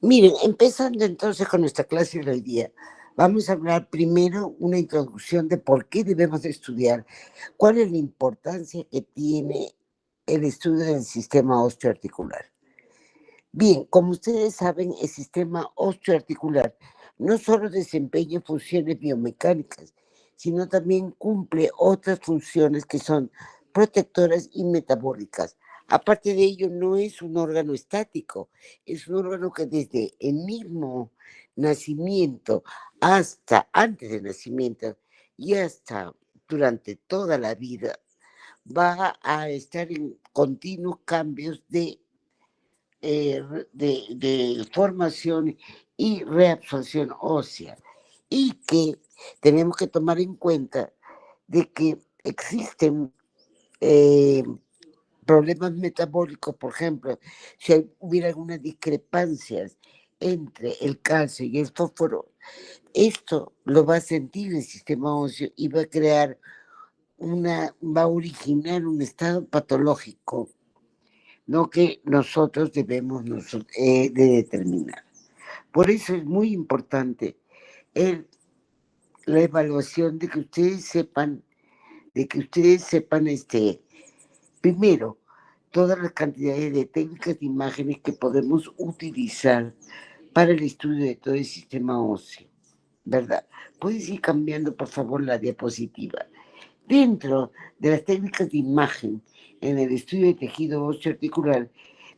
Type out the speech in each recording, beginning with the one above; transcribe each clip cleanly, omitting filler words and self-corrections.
Miren, empezando entonces con nuestra clase de hoy día, vamos a hablar primero una introducción de por qué debemos de estudiar, cuál es la importancia que tiene el estudio del sistema osteoarticular. Bien, como ustedes saben, el sistema osteoarticular no solo desempeña funciones biomecánicas, sino también cumple otras funciones que son protectoras y metabólicas. Aparte de ello, no es un órgano estático, es un órgano que desde el mismo nacimiento hasta antes del nacimiento y hasta durante toda la vida va a estar en continuos cambios de formación y reabsorción ósea, y que tenemos que tomar en cuenta de que existen problemas metabólicos. Por ejemplo, si hubiera algunas discrepancias entre el calcio y el fósforo, esto lo va a sentir el sistema óseo y va a originar un estado patológico, no que nosotros debemos de determinar. Por eso es muy importante la evaluación de que ustedes sepan, primero, todas las cantidades de técnicas de imágenes que podemos utilizar para el estudio de todo el sistema óseo, ¿verdad? Puedes ir cambiando, por favor, la diapositiva. Dentro de las técnicas de imagen en el estudio de tejido óseo articular,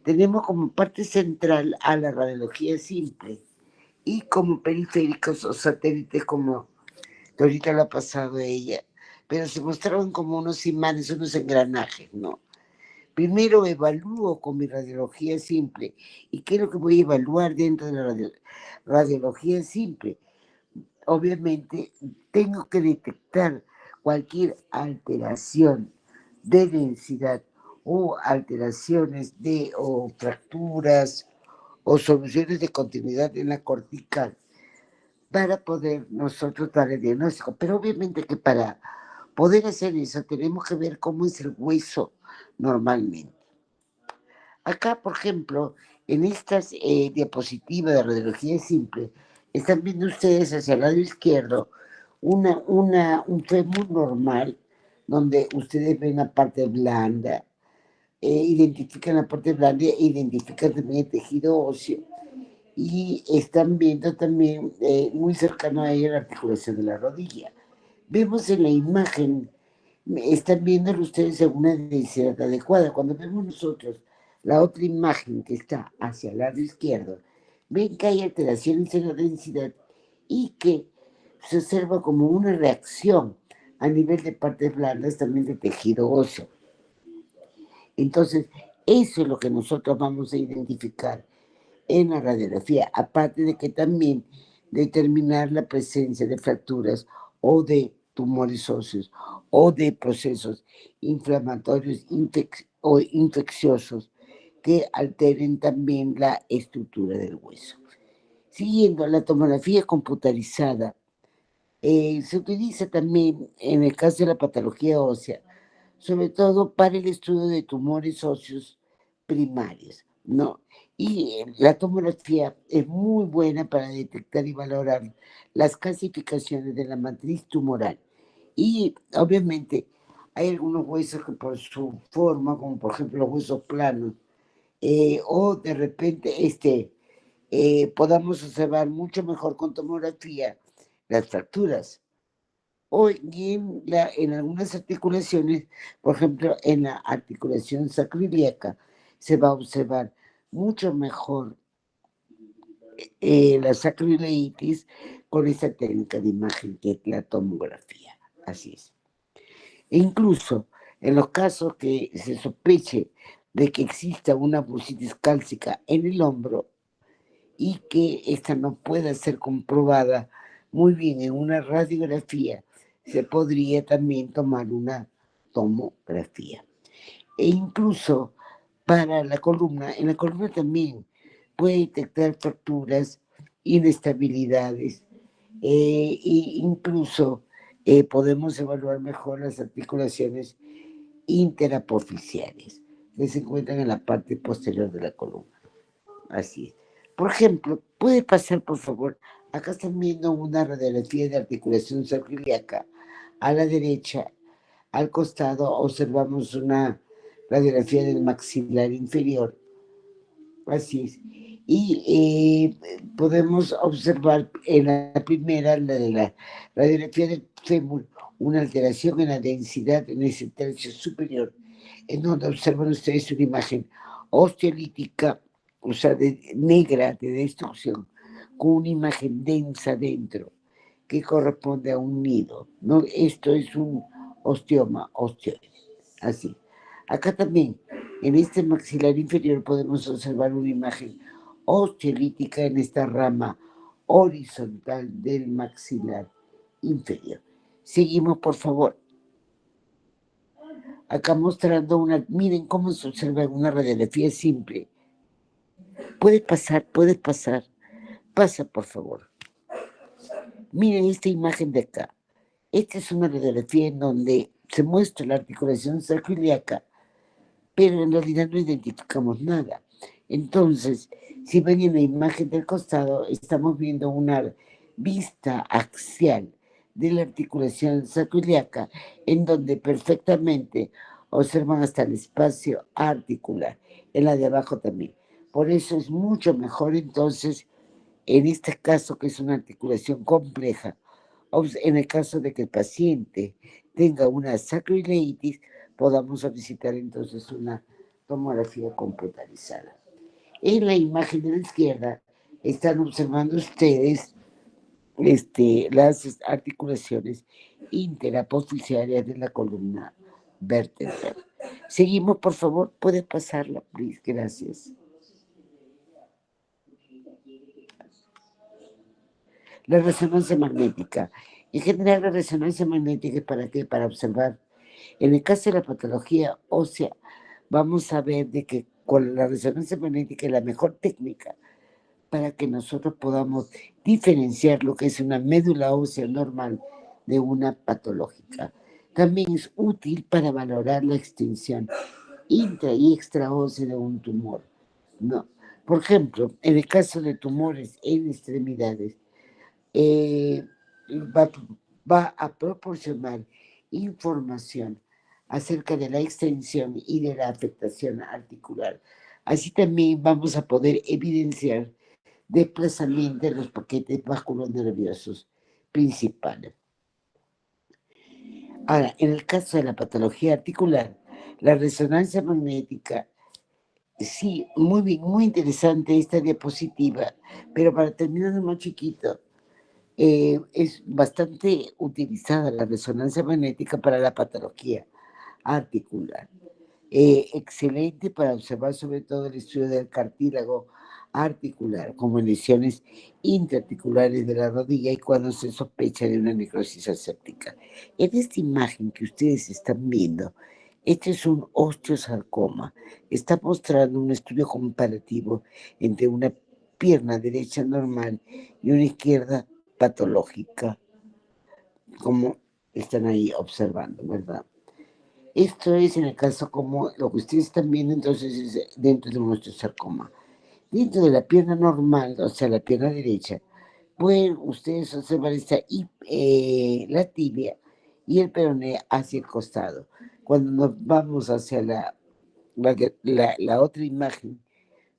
tenemos como parte central a la radiología simple y como periféricos o satélites, como ahorita lo ha pasado ella, pero se mostraron como unos imanes, unos engranajes, ¿no? Primero evalúo con mi radiología simple. ¿Y qué es lo que voy a evaluar dentro de la radiología simple? Obviamente tengo que detectar cualquier alteración de densidad o alteraciones o fracturas o soluciones de continuidad en la cortical para poder nosotros dar el diagnóstico. Pero obviamente que para poder hacer eso tenemos que ver cómo es el hueso normalmente. Acá, por ejemplo, en estas diapositivas de radiología simple, están viendo ustedes hacia el lado izquierdo un fémur normal, donde ustedes ven la parte blanda, identifican la parte blanda e identifican también el tejido óseo, y están viendo también muy cercano a ella la articulación de la rodilla. Vemos en la imagen, están viendo ustedes en una densidad adecuada. Cuando vemos nosotros la otra imagen que está hacia el lado izquierdo, ven que hay alteraciones en la densidad y que se observa como una reacción a nivel de partes blandas también de tejido óseo. Entonces, eso es lo que nosotros vamos a identificar en la radiografía, aparte de que también determinar la presencia de fracturas o de tumores óseos o de procesos inflamatorios o infecciosos que alteren también la estructura del hueso. Siguiendo, la tomografía computarizada se utiliza también en el caso de la patología ósea, sobre todo para el estudio de tumores óseos primarios, ¿no? Y la tomografía es muy buena para detectar y valorar las calcificaciones de la matriz tumoral. Y obviamente hay algunos huesos que por su forma, como por ejemplo los huesos planos, o de repente podamos observar mucho mejor con tomografía las fracturas. O en algunas articulaciones, por ejemplo, en la articulación sacroiliaca, se va a observar mucho mejor la sacroileitis con esta técnica de imagen que es la tomografía. Así es. E incluso en los casos que se sospeche de que exista una bursitis cálcica en el hombro y que esta no pueda ser comprobada muy bien en una radiografía, se podría también tomar una tomografía. E incluso para la columna, en la columna también puede detectar fracturas, inestabilidades, e incluso podemos evaluar mejor las articulaciones interapofisiales que se encuentran en la parte posterior de la columna. Así es. Por ejemplo, puede pasar, por favor, acá están viendo una radiografía de articulación sacroiliaca. A la derecha, al costado, observamos una radiografía del maxilar inferior. Así es. Y podemos observar en la primera, la de la radiografía del fémur, una alteración en la densidad en ese tercio superior, en donde observan ustedes una imagen osteolítica, o sea, negra, de destrucción, con una imagen densa dentro, que corresponde a un nido, ¿no? Esto es un osteoma, osteoide, así. Acá también, en este maxilar inferior, podemos observar una imagen osteolítica en esta rama horizontal del maxilar inferior. Seguimos, por favor. Acá mostrando una, miren cómo se observa en una radiografía simple. Puede pasar, puede pasar. Pasa, por favor. Miren esta imagen de acá. Esta es una radiografía en donde se muestra la articulación sacroiliaca, pero en realidad no identificamos nada. Entonces, si ven en la imagen del costado, estamos viendo una vista axial de la articulación sacroiliaca, en donde perfectamente observan hasta el espacio articular, en la de abajo también. Por eso es mucho mejor entonces, en este caso que es una articulación compleja, en el caso de que el paciente tenga una sacroileitis, podamos solicitar entonces una tomografía computarizada. En la imagen de la izquierda están observando ustedes las articulaciones interapofisiarias de la columna vertebral. Seguimos, por favor, puede pasarla, please, gracias. La resonancia magnética. En general, la resonancia magnética es para qué? Para observar. En el caso de la patología ósea, vamos a ver de que con la resonancia magnética es la mejor técnica para que nosotros podamos diferenciar lo que es una médula ósea normal de una patológica. También es útil para valorar la extensión intra y extraósea de un tumor. No. Por ejemplo, en el caso de tumores en extremidades, eh, va, va a proporcionar información acerca de la extensión y de la afectación articular. Así también vamos a poder evidenciar desplazamiento de los paquetes vasculonerviosos principales. Ahora, en el caso de la patología articular, la resonancia magnética, sí, muy bien, muy interesante esta diapositiva, pero para terminar más chiquito, es bastante utilizada la resonancia magnética para la patología articular. Excelente para observar sobre todo el estudio del cartílago articular, como lesiones intraarticulares de la rodilla y cuando se sospecha de una necrosis aséptica. En esta imagen que ustedes están viendo, este es un osteosarcoma. Está mostrando un estudio comparativo entre una pierna derecha normal y una izquierda patológica, como están ahí observando, ¿verdad? Esto es en el caso como lo que ustedes están viendo entonces es dentro de nuestro sarcoma. Dentro de la pierna normal, o sea, la pierna derecha, pueden ustedes observar la tibia y el peroné hacia el costado. Cuando nos vamos hacia la otra imagen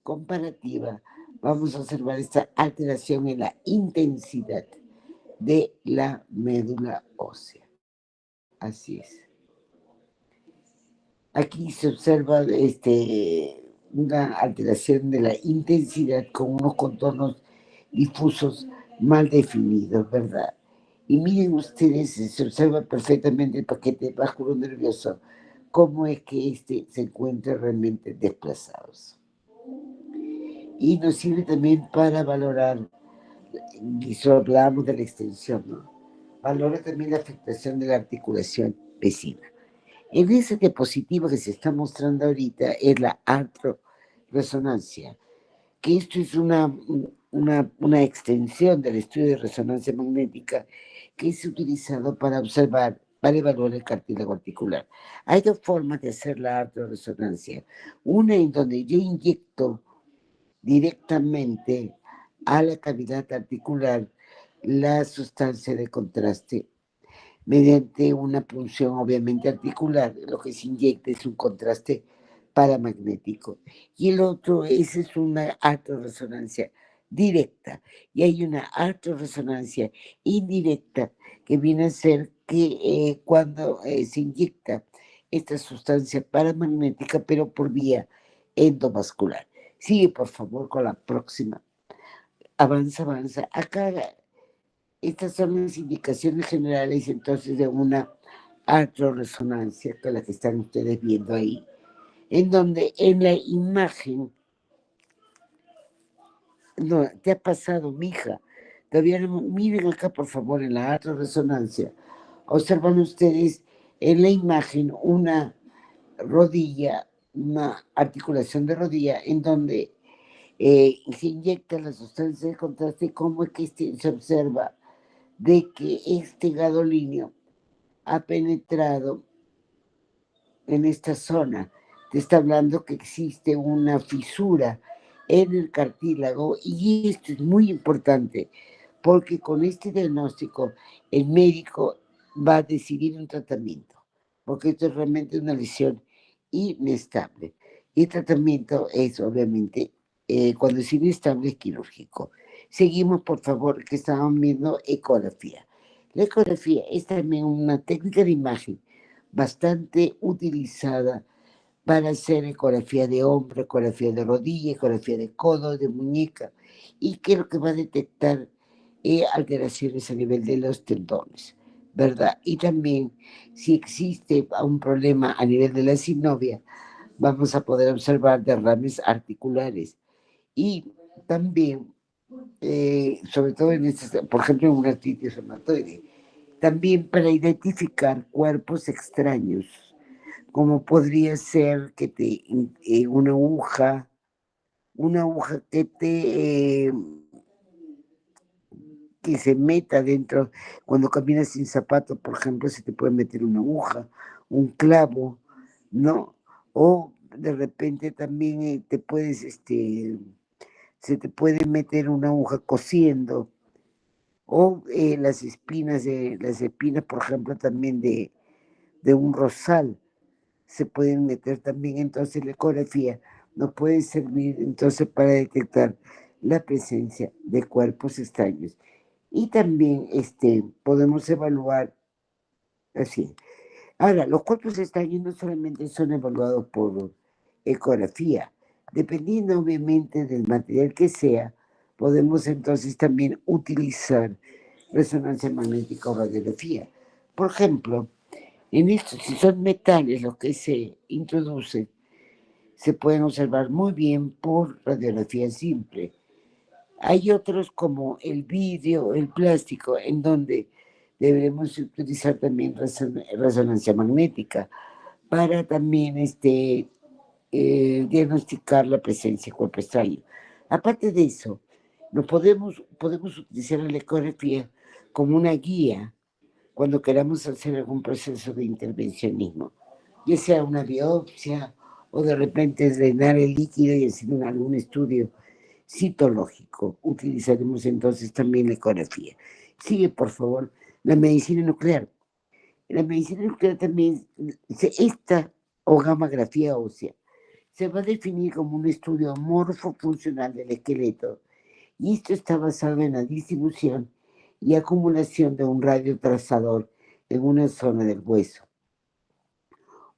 comparativa, vamos a observar esta alteración en la intensidad de la médula ósea. Así es. Aquí se observa una alteración de la intensidad con unos contornos difusos mal definidos, ¿verdad? Y miren ustedes, se observa perfectamente el paquete báculo nervioso, cómo es que se encuentra realmente desplazados. Y nos sirve también para valorar, y solo hablábamos de la extensión, ¿no? Valora también la afectación de la articulación vecina. En ese dispositivo que se está mostrando ahorita es la artroresonancia, que esto es una extensión del estudio de resonancia magnética que es utilizado para observar, para evaluar el cartílago articular. Hay dos formas de hacer la artroresonancia. Una en donde yo inyecto directamente a la cavidad articular la sustancia de contraste mediante una punción obviamente articular. Lo que se inyecta es un contraste paramagnético. Y el otro, esa es una artorresonancia directa. Y hay una artorresonancia indirecta que viene a ser que cuando se inyecta esta sustancia paramagnética, pero por vía endovascular. Sigue, por favor, con la próxima. Avanza, avanza. Acá estas son las indicaciones generales entonces de una artroresonancia, que es la que están ustedes viendo ahí, en donde en la imagen, no, te ha pasado, mija, todavía no, miren acá por favor en la artroresonancia, observan ustedes en la imagen una rodilla, una articulación de rodilla en donde se inyecta la sustancia de contraste, como es que se observa de que este gadolinio ha penetrado en esta zona. Te está hablando que existe una fisura en el cartílago y esto es muy importante porque con este diagnóstico el médico va a decidir un tratamiento, porque esto es realmente una lesión inestable. Y el tratamiento es obviamente, cuando es inestable, es quirúrgico. Seguimos, por favor, que estábamos viendo ecografía. La ecografía es también una técnica de imagen bastante utilizada para hacer ecografía de hombro, ecografía de rodilla, ecografía de codo, de muñeca, y que lo que va a detectar alteraciones a nivel de los tendones, ¿verdad? Y también si existe un problema a nivel de la synovia, vamos a poder observar derrames articulares. Y también, sobre todo en este, por ejemplo, en una artritis reumatoide, también para identificar cuerpos extraños, como podría ser que una aguja que se meta dentro, cuando caminas sin zapato, por ejemplo, se te puede meter una aguja, un clavo, ¿no? O de repente también se te puede meter una aguja cosiendo, o las espinas, por ejemplo, también de un rosal se pueden meter también. Entonces la ecografía nos puede servir entonces para detectar la presencia de cuerpos extraños. Y también podemos evaluar así. Ahora, los cuerpos extraños no solamente son evaluados por ecografía, dependiendo obviamente del material que sea, podemos entonces también utilizar resonancia magnética o radiografía. Por ejemplo, en esto, si son metales los que se introducen, se pueden observar muy bien por radiografía simple. Hay otros como el vidrio, el plástico, en donde deberemos utilizar también resonancia magnética para también diagnosticar la presencia de cuerpo extraño. Aparte de eso, podemos utilizar la ecografía como una guía cuando queramos hacer algún proceso de intervencionismo, ya sea una biopsia o de repente drenar el líquido y hacer algún estudio citológico. Utilizaremos entonces también la ecografía. Sigue, por favor, la medicina nuclear. La medicina nuclear también, esta o gammagrafía ósea, se va a definir como un estudio morfofuncional del esqueleto, y esto está basado en la distribución y acumulación de un radio trazador en una zona del hueso.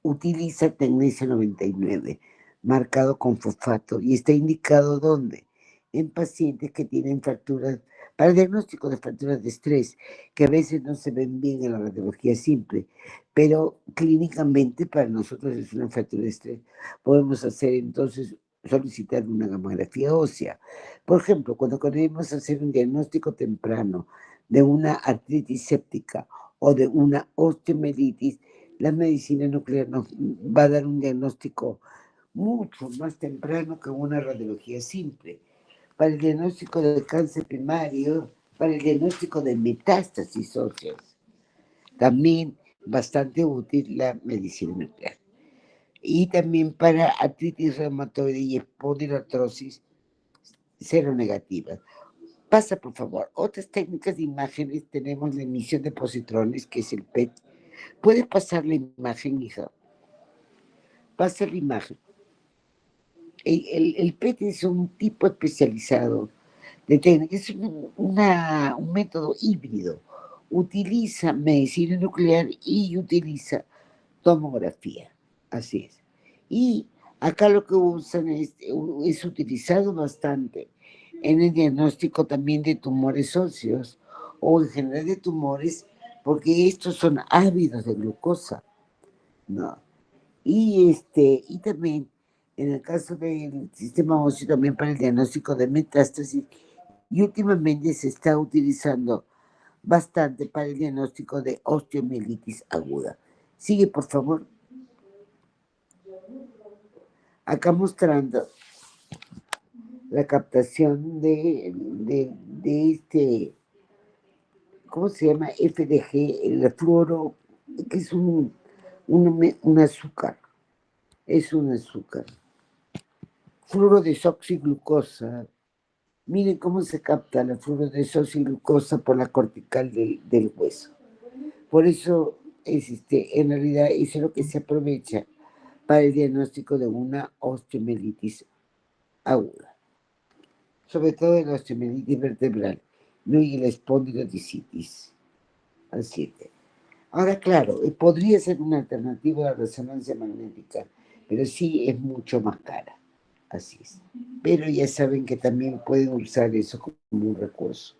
Utiliza tecnecio 99, marcado con fosfato, y está indicado ¿dónde? en pacientes que tienen fracturas, para el diagnóstico de fracturas de estrés, que a veces no se ven bien en la radiología simple, pero clínicamente para nosotros es una fractura de estrés. Podemos hacer entonces, solicitar una gamografía ósea. Por ejemplo, cuando queremos hacer un diagnóstico temprano de una artritis séptica o de una osteomielitis, la medicina nuclear nos va a dar un diagnóstico mucho más temprano que una radiología simple. Para el diagnóstico de cáncer primario, para el diagnóstico de metástasis óseas, también bastante útil la medicina nuclear. Y también para artritis reumatoide y espondiloartrosis seronegativa. Pasa, por favor. Otras técnicas de imágenes tenemos la emisión de positrones, que es el PET. ¿Puedes pasar la imagen, hija? Pasa la imagen. El PET es un tipo especializado de técnica, es un método híbrido. Utiliza medicina nuclear y utiliza tomografía. Así es. Y acá lo que usan es utilizado bastante en el diagnóstico también de tumores óseos o en general de tumores, porque estos son ávidos de glucosa, ¿no? Y también en el caso del sistema óseo, también para el diagnóstico de metástasis, y últimamente se está utilizando bastante para el diagnóstico de osteomielitis aguda. Sigue, por favor. Acá mostrando la captación de ¿cómo se llama? FDG, el fluoro, que es un azúcar. Es un azúcar. Fluorodesoxiglucosa. Miren cómo se capta la fluorodesoxiglucosa por la cortical del hueso. Por eso, en realidad, eso es lo que se aprovecha para el diagnóstico de una osteomielitis aguda. Sobre todo en la osteomielitis vertebral, ¿no? Y la espondilodicitis. Así que. Ahora, claro, podría ser una alternativa a la resonancia magnética, pero sí es mucho más cara. Así es. Pero ya saben que también pueden usar eso como un recurso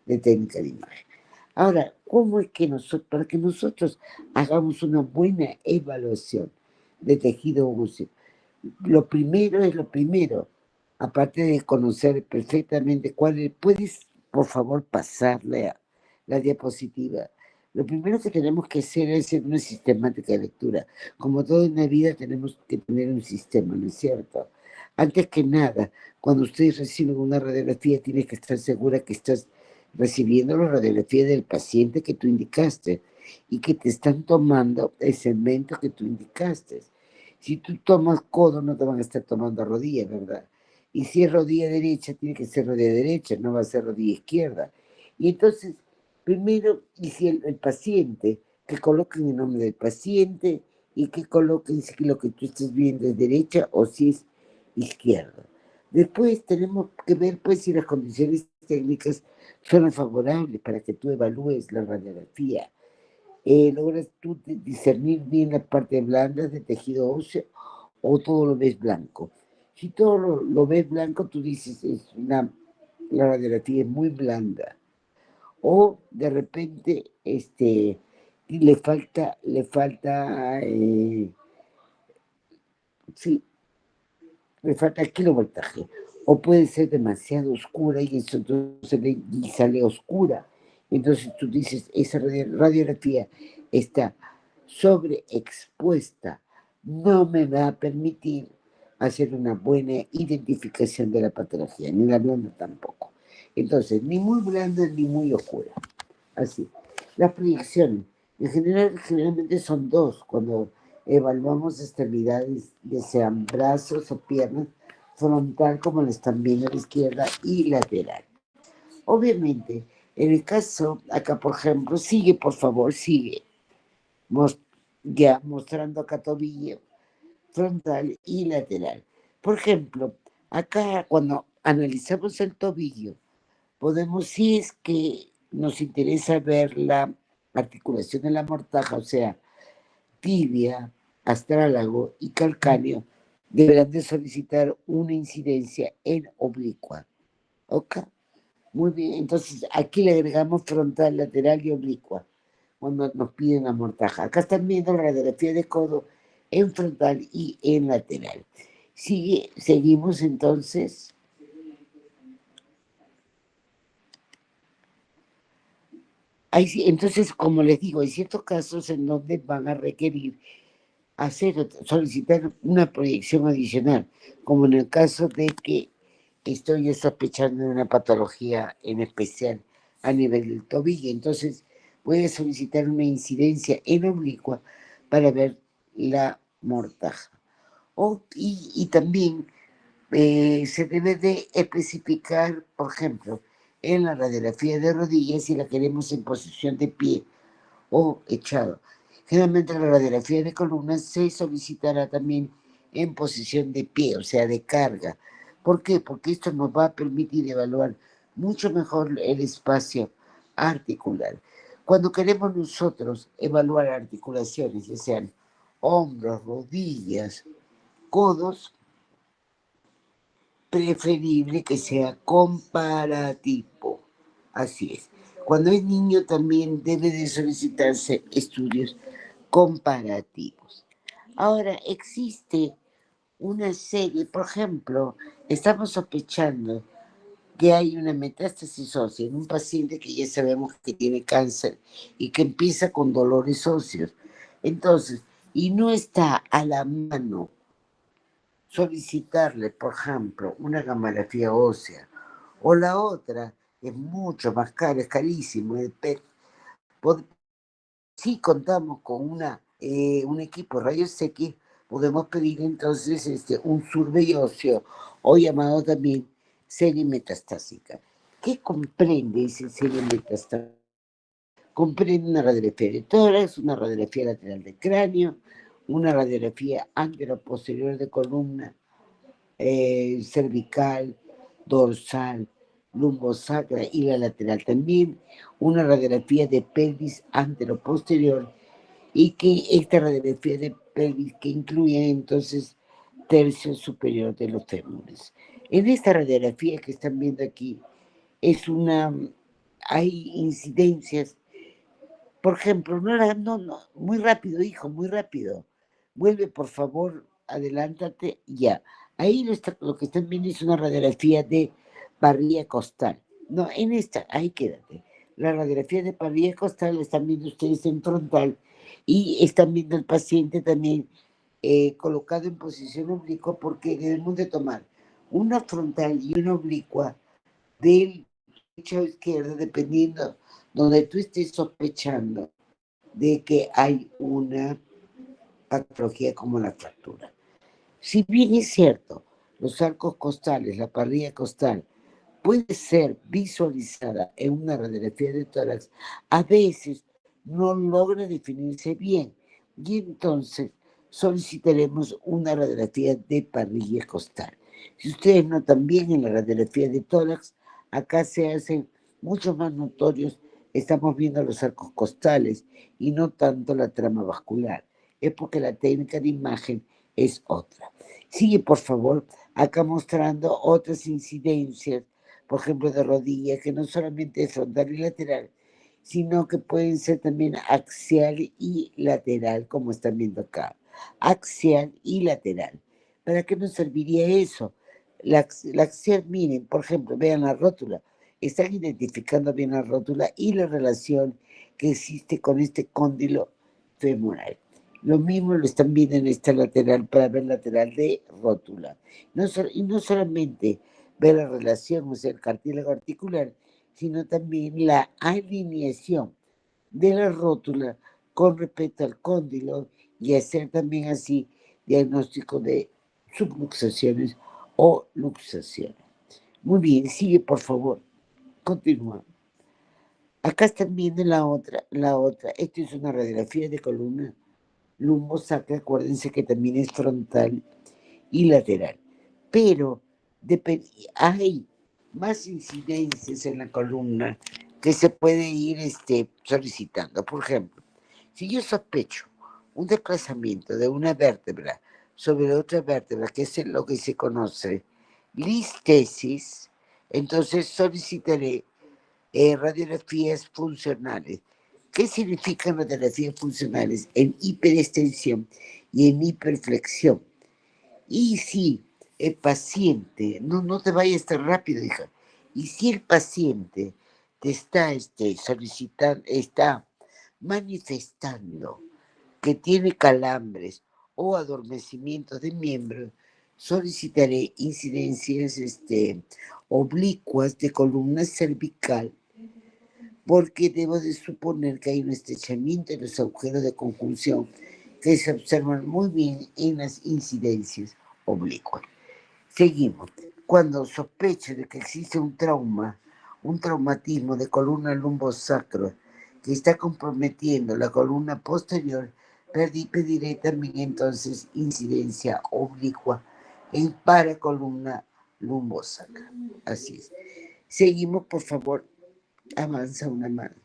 de técnica de imagen. Ahora, ¿cómo es que para que nosotros hagamos una buena evaluación de tejido óseo? Lo primero es lo primero, aparte de conocer perfectamente cuál es, ¿puedes, por favor, pasarle a la diapositiva? Lo primero que tenemos que hacer es hacer una sistemática de lectura. Como todo en la vida tenemos que tener un sistema, ¿no es cierto? Antes que nada, cuando ustedes reciben una radiografía, tienes que estar segura que estás recibiendo la radiografía del paciente que tú indicaste y que te están tomando el segmento que tú indicaste. Si tú tomas codo, no te van a estar tomando rodilla, ¿verdad? Y si es rodilla derecha, tiene que ser rodilla derecha, no va a ser rodilla izquierda. Y entonces, primero, y si el paciente, que coloquen el nombre del paciente y que coloquen si lo que tú estás viendo es derecha o si es izquierda. Después tenemos que ver pues si las condiciones técnicas son favorables para que tú evalúes la radiografía. Logras tú discernir bien las partes blandas del tejido óseo o todo lo ves blanco. Si todo lo ves blanco, tú dices, la radiografía es muy blanda. O de repente, le falta, sí, le falta kilovoltaje. O puede ser demasiado oscura y eso entonces y sale oscura. Entonces tú dices, esa radiografía está sobreexpuesta, no me va a permitir hacer una buena identificación de la patología, ni la blanda tampoco. Entonces, ni muy blanda ni muy oscura. Así. Las proyecciones, generalmente son dos, cuando evaluamos extremidades, ya sean brazos o piernas, frontal, como lo están viendo a la izquierda, y lateral. Obviamente, en el caso, acá por ejemplo, sigue, por favor, sigue, ya mostrando acá tobillo, frontal y lateral. Por ejemplo, acá cuando analizamos el tobillo, podemos, si es que nos interesa ver la articulación de la mortaja, o sea, tibia, astrálago y calcáneo, deberán de solicitar una incidencia en oblicua. Ok, muy bien. Entonces aquí le agregamos frontal, lateral y oblicua cuando nos piden la mortaja. Acá están viendo la radiografía de codo en frontal y en lateral. Seguimos entonces. Entonces, como les digo, hay ciertos casos en donde van a requerir solicitar una proyección adicional, como en el caso de que estoy sospechando de una patología en especial a nivel del tobillo. Entonces, voy a solicitar una incidencia en oblicua para ver la mortaja. Y también se debe de especificar, por ejemplo, en la radiografía de rodillas si la queremos en posición de pie o echado. Generalmente la radiografía de columna se solicitará también en posición de pie, o sea, de carga. ¿Por qué? Porque esto nos va a permitir evaluar mucho mejor el espacio articular. Cuando queremos nosotros evaluar articulaciones, ya sean hombros, rodillas, codos, preferible que sea comparativo. Así es. Cuando es niño también debe de solicitarse estudios comparativos. Ahora, existe una serie, por ejemplo, estamos sospechando que hay una metástasis ósea en un paciente que ya sabemos que tiene cáncer y que empieza con dolores óseos. Entonces, y no está a la mano solicitarle, por ejemplo, una gamografía ósea, o la otra es mucho más cara, es carísimo, el PET. Si contamos con un equipo de rayos X, podemos pedir entonces un survey óseo o llamado también serie metastásica. ¿Qué comprende ese serie metastásica? Comprende una radiografía de tórax, una radiografía lateral de cráneo, una radiografía anteroposterior de columna, cervical, dorsal, lumbosacra y la lateral también, una radiografía de pelvis anteroposterior y que esta radiografía de pelvis que incluye entonces tercio superior de los fémures. En esta radiografía que están viendo aquí hay incidencias. Por ejemplo, no, muy rápido, hijo, muy rápido. Vuelve, por favor, adelántate, ya. Ahí lo que están viendo es una radiografía de parrilla costal. No, en esta, ahí quédate. La radiografía de parrilla costal la están viendo ustedes en frontal y están viendo al paciente también colocado en posición oblicua porque debemos de tomar una frontal y una oblicua del derecha o izquierda, dependiendo donde tú estés sospechando de que hay una patología como la fractura. Si bien es cierto, los arcos costales, la parrilla costal, puede ser visualizada en una radiografía de tórax, a veces no logra definirse bien y entonces solicitaremos una radiografía de parrilla costal. Si ustedes notan bien en la radiografía de tórax, acá se hacen mucho más notorios, estamos viendo los arcos costales y no tanto la trama vascular. Es porque la técnica de imagen es otra. Sigue, por favor, acá mostrando otras incidencias, por ejemplo, de rodillas, que no solamente es frontal y lateral, sino que pueden ser también axial y lateral, como están viendo acá. Axial y lateral. ¿Para qué nos serviría eso? La axial, miren, por ejemplo, vean la rótula. Están identificando bien la rótula y la relación que existe con este cóndilo femoral. Lo mismo lo están viendo en esta lateral para ver lateral de rótula. Y no solamente ver la relación, o sea, el cartílago articular, sino también la alineación de la rótula con respecto al cóndilo y hacer también así diagnóstico de subluxaciones o luxaciones. Muy bien, sigue por favor, continúa. Acá están viendo la otra. Esto es una radiografía de columna lumbosacra, acuérdense que también es frontal y lateral. Pero hay más incidencias en la columna que se puede ir solicitando. Por ejemplo, si yo sospecho un desplazamiento de una vértebra sobre otra vértebra, que es lo que se conoce listesis, Entonces solicitaré radiografías funcionales. ¿Qué significan radiografías funcionales? En hiperextensión y en hiperflexión. Y si el paciente, no te vayas tan rápido, hija, y si el paciente te está solicitando, está manifestando que tiene calambres o adormecimientos de miembros, solicitaré incidencias oblicuas de columna cervical, porque debo de suponer que hay un estrechamiento de los agujeros de conjunción que se observan muy bien en las incidencias oblicuas. Seguimos. Cuando sospecho de que existe un traumatismo de columna lumbosacro que está comprometiendo la columna posterior, pediré también entonces incidencia oblicua en paracolumna lumbosacra. Así es. Seguimos, por favor, avanza una mano.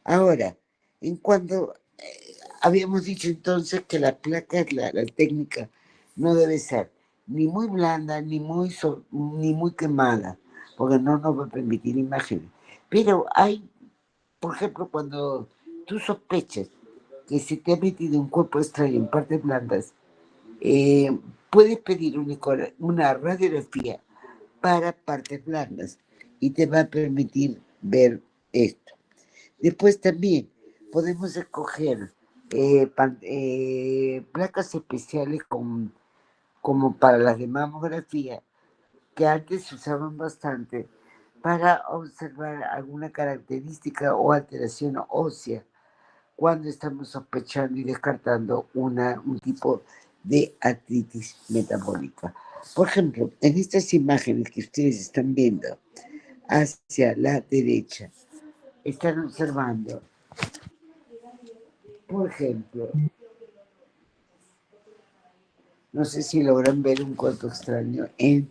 Ahora, en cuanto habíamos dicho entonces que la placa, la técnica, no debe ser ni muy blanda, ni muy quemada, porque no nos va a permitir imágenes. Pero hay, por ejemplo, cuando tú sospechas que se te ha metido un cuerpo extraño en partes blandas, puedes pedir una radiografía para partes blandas y te va a permitir ver esto. Después también podemos escoger placas especiales como para las de mamografía, que antes se usaban bastante para observar alguna característica o alteración ósea cuando estamos sospechando y descartando un tipo de artritis metabólica. Por ejemplo, en estas imágenes que ustedes están viendo hacia la derecha, están observando, por ejemplo, no sé si logran ver un cuerpo extraño en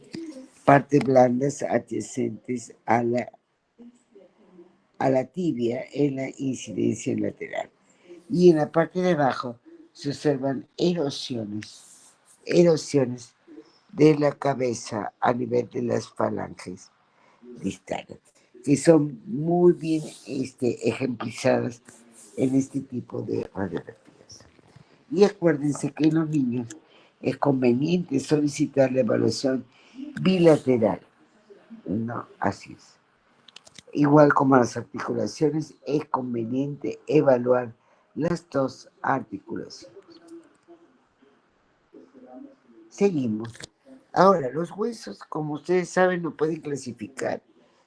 partes blandas adyacentes a la tibia en la incidencia lateral. Y en la parte de abajo se observan erosiones de la cabeza a nivel de las falanges distales, que son muy bien ejemplizadas en este tipo de radiografías. Y acuérdense que en los niños es conveniente solicitar la evaluación bilateral. No, así es. Igual como las articulaciones, es conveniente evaluar las dos articulaciones. Seguimos. Ahora, los huesos, como ustedes saben, no pueden clasificar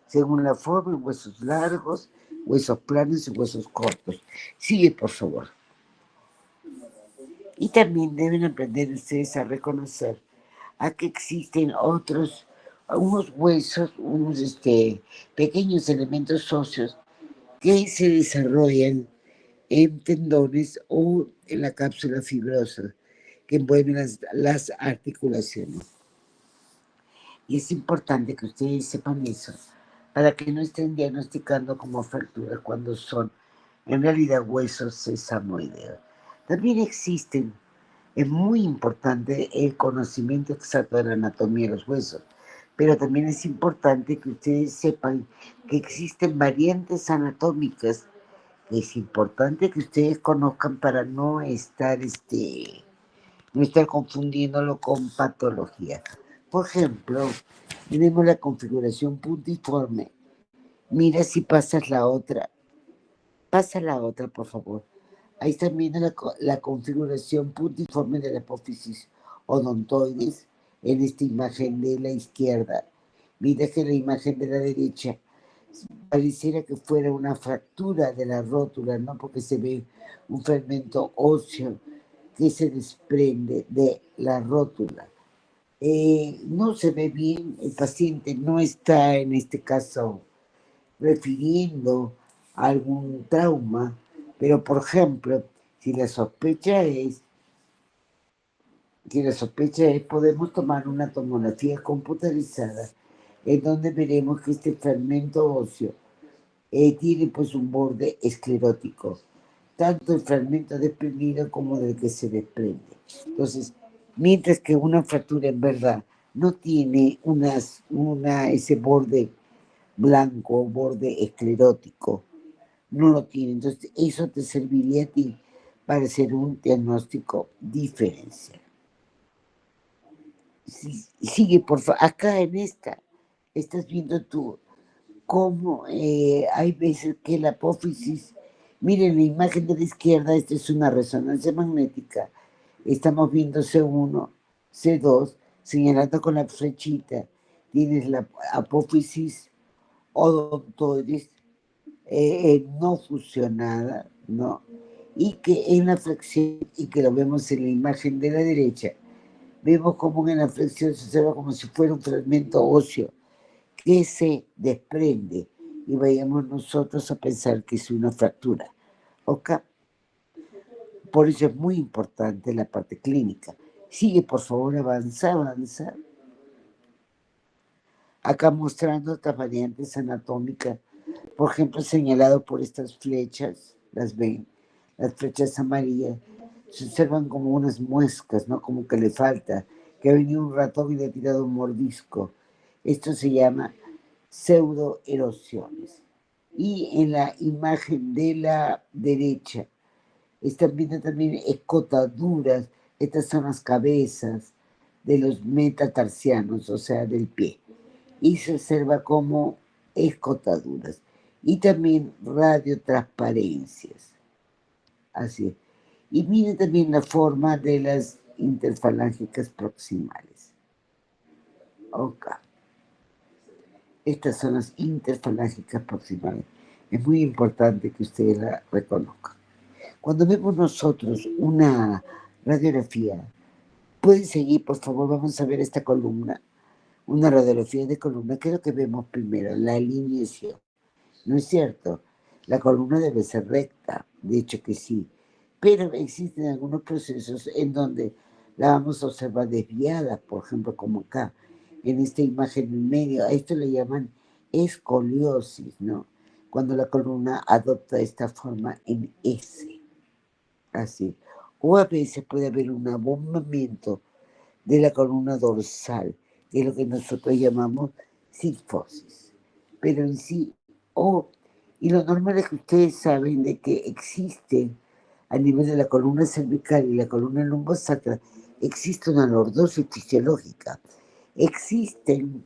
según la forma, huesos largos, huesos planos y huesos cortos. Sigue, por favor. Y también deben aprender ustedes a reconocer a que existen unos huesos, unos pequeños elementos óseos que se desarrollan en tendones o en la cápsula fibrosa que envuelven las articulaciones. Y es importante que ustedes sepan eso para que no estén diagnosticando como fracturas cuando son en realidad huesos sesamoideos. También existen, es muy importante el conocimiento exacto de la anatomía de los huesos, pero también es importante que ustedes sepan que existen variantes anatómicas que es importante que ustedes conozcan para no estar confundiéndolo con patología. Por ejemplo, tenemos la configuración puntiforme. Mira si pasas la otra. Pasa la otra, por favor. Ahí están viendo la configuración puntiforme de la apófisis odontoides en esta imagen de la izquierda. Mira que la imagen de la derecha pareciera que fuera una fractura de la rótula, ¿no? Porque se ve un fragmento óseo que se desprende de la rótula. No se ve bien, el paciente no está en este caso refiriendo a algún trauma, pero por ejemplo, si la sospecha es, podemos tomar una tomografía computarizada en donde veremos que este fragmento óseo tiene pues un borde esclerótico, tanto el fragmento desprendido como del que se desprende. Entonces, mientras que una fractura en verdad no tiene ese borde blanco, borde esclerótico, no lo tiene. Entonces, eso te serviría a ti para hacer un diagnóstico diferencial. Sigue, por favor. Acá en estás viendo tú cómo hay veces que la apófisis, miren la imagen de la izquierda, esta es una resonancia magnética. Estamos viendo C1, C2, señalando con la flechita. Tienes la apófisis odontoides no fusionada, ¿no? Y que en la flexión, y que lo vemos en la imagen de la derecha, vemos como en la flexión se observa como si fuera un fragmento óseo que se desprende y vayamos nosotros a pensar que es una fractura. ¿Ok? Por eso es muy importante la parte clínica. Sigue, por favor, avanza. Acá mostrando otras variantes anatómicas, por ejemplo, señalado por estas flechas, las ven, las flechas amarillas, se observan como unas muescas, ¿no? Como que le falta, que ha venido un ratón y le ha tirado un mordisco. Esto se llama pseudoerosiones. Y en la imagen de la derecha están viendo también escotaduras, estas son las cabezas de los metatarsianos, o sea, del pie. Y se observa como escotaduras. Y también radiotransparencias. Así es. Y miren también la forma de las interfalángicas proximales. Ok. Estas son las interfalángicas proximales. Es muy importante que ustedes la reconozcan. Cuando vemos nosotros una radiografía, pueden seguir, por favor, vamos a ver esta columna. Una radiografía de columna, ¿qué es lo que vemos primero? La alineación. ¿No es cierto? La columna debe ser recta, de hecho que sí. Pero existen algunos procesos en donde la vamos a observar desviada, por ejemplo, como acá, en esta imagen en medio. A esto le llaman escoliosis, ¿no? Cuando la columna adopta esta forma en S. Así. O a veces puede haber un abombamiento de la columna dorsal, que es lo que nosotros llamamos cifosis. Pero en sí, y lo normal es que ustedes saben de que existe a nivel de la columna cervical y la columna lumbosacra, existe una lordosis fisiológica. Existen,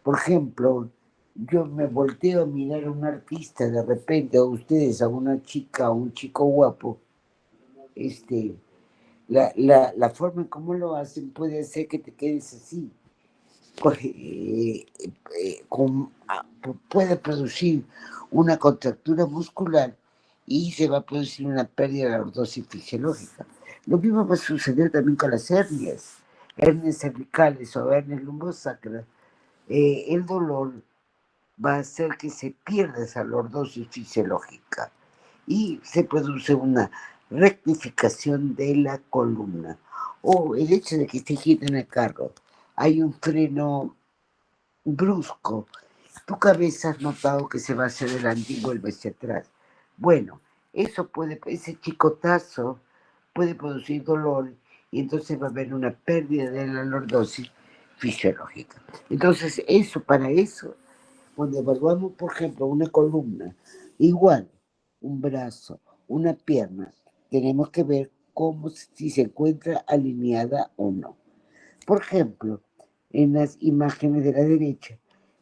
por ejemplo, yo me volteo a mirar a un artista de repente, o ustedes a una chica o un chico guapo, la forma en cómo lo hacen puede hacer que te quedes así. Puede producir una contractura muscular y se va a producir una pérdida de la lordosis fisiológica. Lo mismo va a suceder también con las hernias cervicales o hernias lumbosacras. El dolor va a hacer que se pierda esa lordosis fisiológica y se produce una rectificación de la columna. O el hecho de que esté quieto en el carro, hay un freno brusco, tu cabeza has notado que se va hacia adelante y vuelve hacia atrás. Bueno, ese chicotazo puede producir dolor y entonces va a haber una pérdida de la lordosis fisiológica. Entonces, para eso, cuando evaluamos, por ejemplo, una columna, igual, un brazo, una pierna, tenemos que ver si se encuentra alineada o no. Por ejemplo, en las imágenes de la derecha,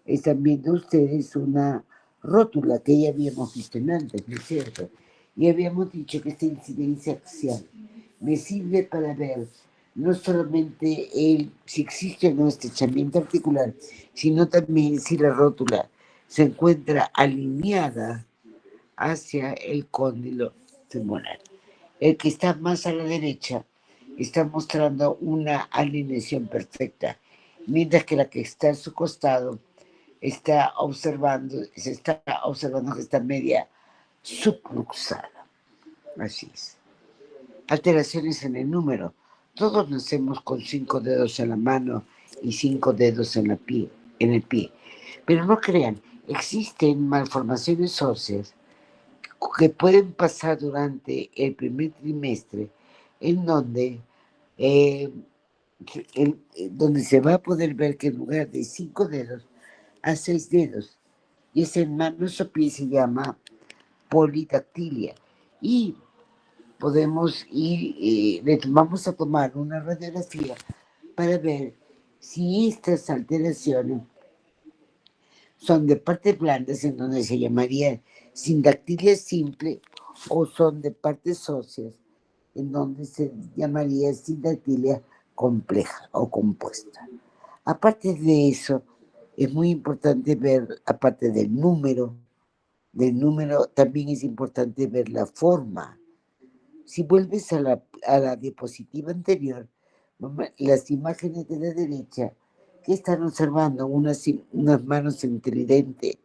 están viendo ustedes una rótula que ya habíamos visto antes, ¿no es cierto? Y habíamos dicho que esta incidencia axial me sirve para ver no solamente si existe o no estrechamiento articular, sino también si la rótula se encuentra alineada hacia el cóndilo femoral. El que está más a la derecha está mostrando una alineación perfecta, mientras que la que está a su costado se está observando que está media subluxada. Así es. Alteraciones en el número. Todos nacemos con 5 dedos en la mano y 5 dedos en el pie. Pero no crean, existen malformaciones óseas que pueden pasar durante el primer trimestre, en donde donde se va a poder ver que en lugar de 5 dedos, a 6 dedos. Y ese en manos o pies se llama polidactilia. Y podemos ir, vamos a tomar una radiografía para ver si estas alteraciones son de partes blandas, en donde se llamaría sindactilia simple, o son de partes óseas, en donde se llamaría sindactilia compleja o compuesta. Aparte de eso, es muy importante ver, aparte del número también es importante ver la forma. Si vuelves a la diapositiva anterior, las imágenes de la derecha, que están observando unas manos en tridente,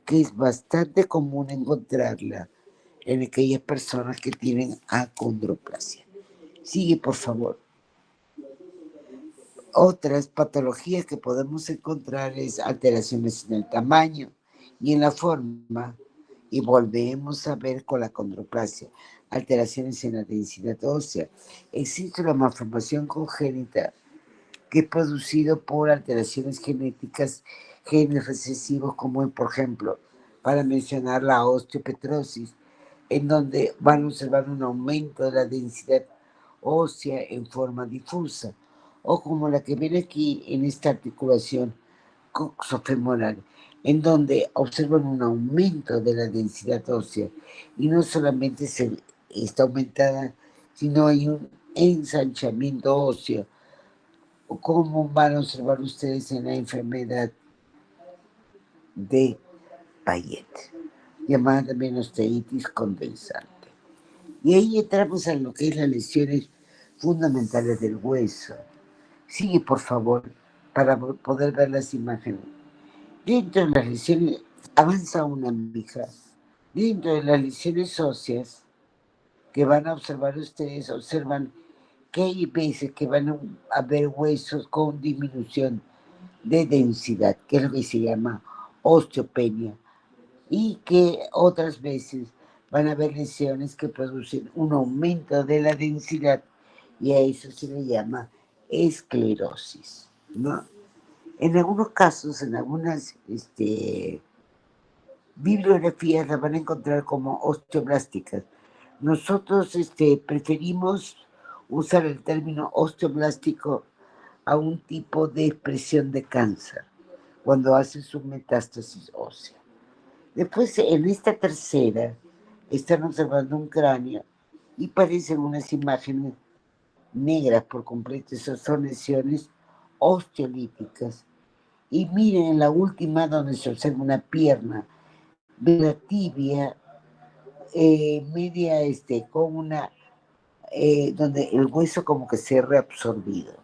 que es bastante común encontrarla en aquellas personas que tienen acondroplasia. Sigue, por favor. Otras patologías que podemos encontrar es alteraciones en el tamaño y en la forma, y volvemos a ver con la acondroplasia, alteraciones en la densidad ósea. Existe una malformación congénita que es producido por alteraciones genéticas, genes recesivos, como por ejemplo, para mencionar la osteopetrosis, en donde van a observar un aumento de la densidad ósea en forma difusa, o como la que viene aquí en esta articulación coxofemoral, en donde observan un aumento de la densidad ósea, y no solamente está aumentada, sino hay un ensanchamiento óseo, o como van a observar ustedes en la enfermedad de Payet, llamada también osteitis condensante. Y ahí entramos a lo que es las lesiones fundamentales del hueso. Sigue, por favor, para poder ver las imágenes. Dentro de las lesiones, avanza una mija. Dentro de las lesiones óseas que van a observar ustedes, observan que hay veces que van a haber huesos con disminución de densidad, que es lo que se llama osteopenia, y que otras veces van a haber lesiones que producen un aumento de la densidad, y a eso se le llama esclerosis, ¿no? En algunos casos, en algunas bibliografías las van a encontrar como osteoblásticas. Nosotros preferimos usar el término osteoblástico a un tipo de expresión de cáncer cuando hace su metástasis ósea. Después, en esta tercera, están observando un cráneo y parecen unas imágenes negras por completo. Esas son lesiones osteolíticas. Y miren en la última, donde se observa una pierna de la tibia media, con una, donde el hueso como que se ha reabsorbido.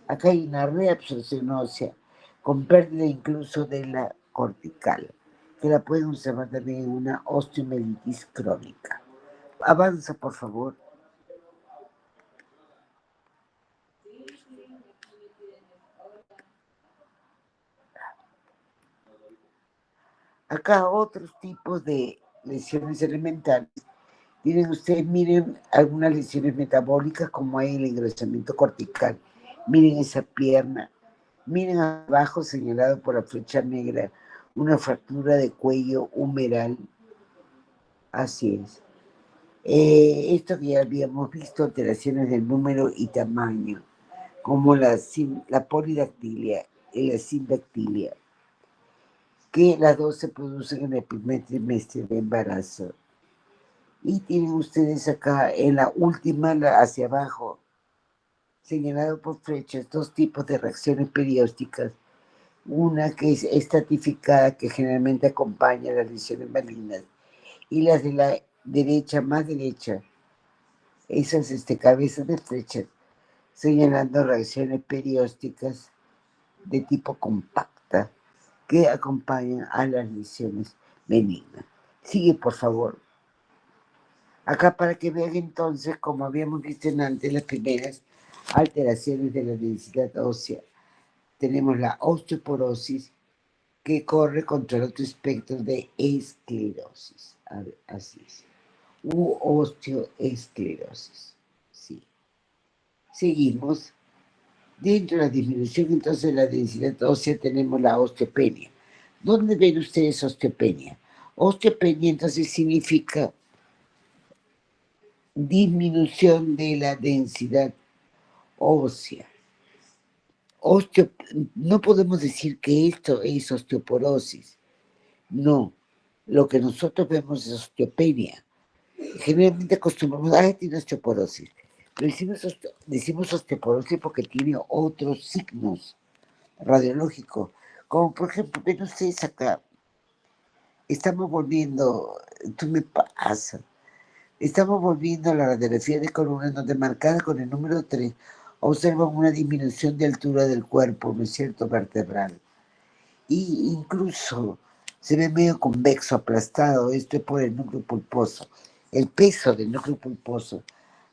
Acá hay una reabsorción ósea con pérdida incluso de la cortical, que la pueden observar también en una osteomielitis crónica. Avanza, por favor. Acá otros tipos de lesiones elementales. Tienen ustedes, miren, algunas lesiones metabólicas como hay el engrosamiento cortical. Miren esa pierna. Miren abajo, señalado por la flecha negra, una fractura de cuello humeral. Así es. Esto que ya habíamos visto, alteraciones del número y tamaño, como la polidactilia y la sindactilia, que las dos se producen en el primer trimestre de embarazo. Y tienen ustedes acá en la última, hacia abajo, señalado por flechas, dos tipos de reacciones periósticas. Una que es estratificada, que generalmente acompaña las lesiones malignas, y las de la derecha, más derecha, esas cabezas de flechas, señalando reacciones periósticas de tipo compacta que acompañan a las lesiones benignas. Sigue, por favor. Acá para que vean entonces, como habíamos visto antes, las primeras alteraciones de la densidad ósea. Tenemos la osteoporosis, que corre contra el otro espectro de esclerosis. A ver, así es. U osteoesclerosis. Sí. Seguimos. Dentro de la disminución entonces de la densidad ósea tenemos la osteopenia. ¿Dónde ven ustedes osteopenia? Osteopenia entonces significa disminución de la densidad ósea. No podemos decir que esto es osteoporosis. No, lo que nosotros vemos es osteopenia. Generalmente acostumbramos, tiene osteoporosis. Pero decimos osteoporosis porque tiene otros signos radiológicos. Como por ejemplo, ven ustedes acá, estamos volviendo, tú me pasas, estamos volviendo a la radiografía de columna donde marcada con el número 3 observan una disminución de altura del cuerpo, ¿no es cierto?, vertebral. Y incluso se ve medio convexo, aplastado, esto es por el núcleo pulposo. El peso del núcleo pulposo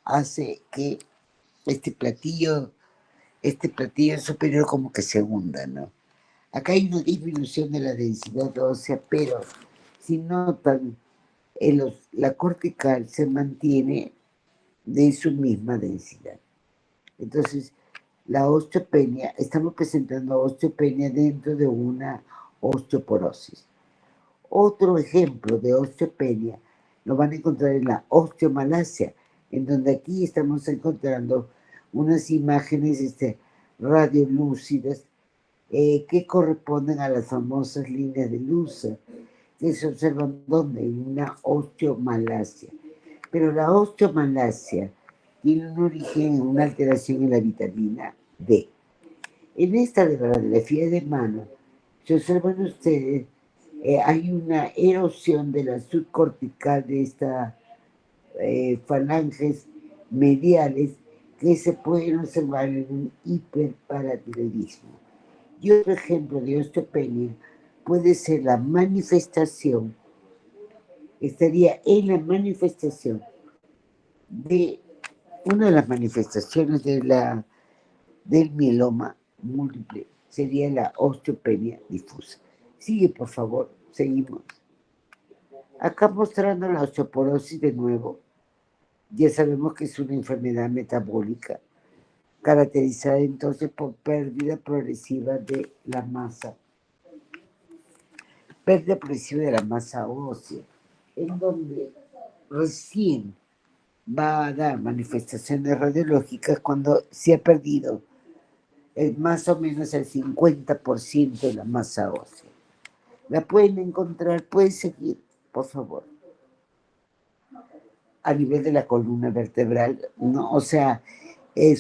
hace que este platillo superior como que se hunda, ¿no? Acá hay una disminución de la densidad ósea, pero si notan, la cortical se mantiene de su misma densidad. Entonces, la osteopenia, estamos presentando osteopenia dentro de una osteoporosis. Otro ejemplo de osteopenia lo van a encontrar en la osteomalacia, en donde aquí estamos encontrando unas imágenes radiolúcidas que corresponden a las famosas líneas de luz que se observan donde en una osteomalacia. Pero la osteomalacia tiene un origen en una alteración en la vitamina D. En esta de la radiografía de mano, se observan ustedes, hay una erosión de la subcortical de estas falanges mediales que se pueden observar en un hiperparatiroidismo. Y otro ejemplo de osteopenia puede ser la manifestación, estaría en la manifestación de una de las manifestaciones del mieloma múltiple, sería la osteopenia difusa. Sigue, por favor, seguimos. Acá mostrando la osteoporosis de nuevo. Ya sabemos que es una enfermedad metabólica caracterizada entonces por pérdida progresiva de la masa. Pérdida progresiva de la masa ósea, en donde recién va a dar manifestaciones radiológicas cuando se ha perdido más o menos el 50% de la masa ósea. La pueden encontrar, pueden seguir, por favor, a nivel de la columna vertebral, ¿no? O sea,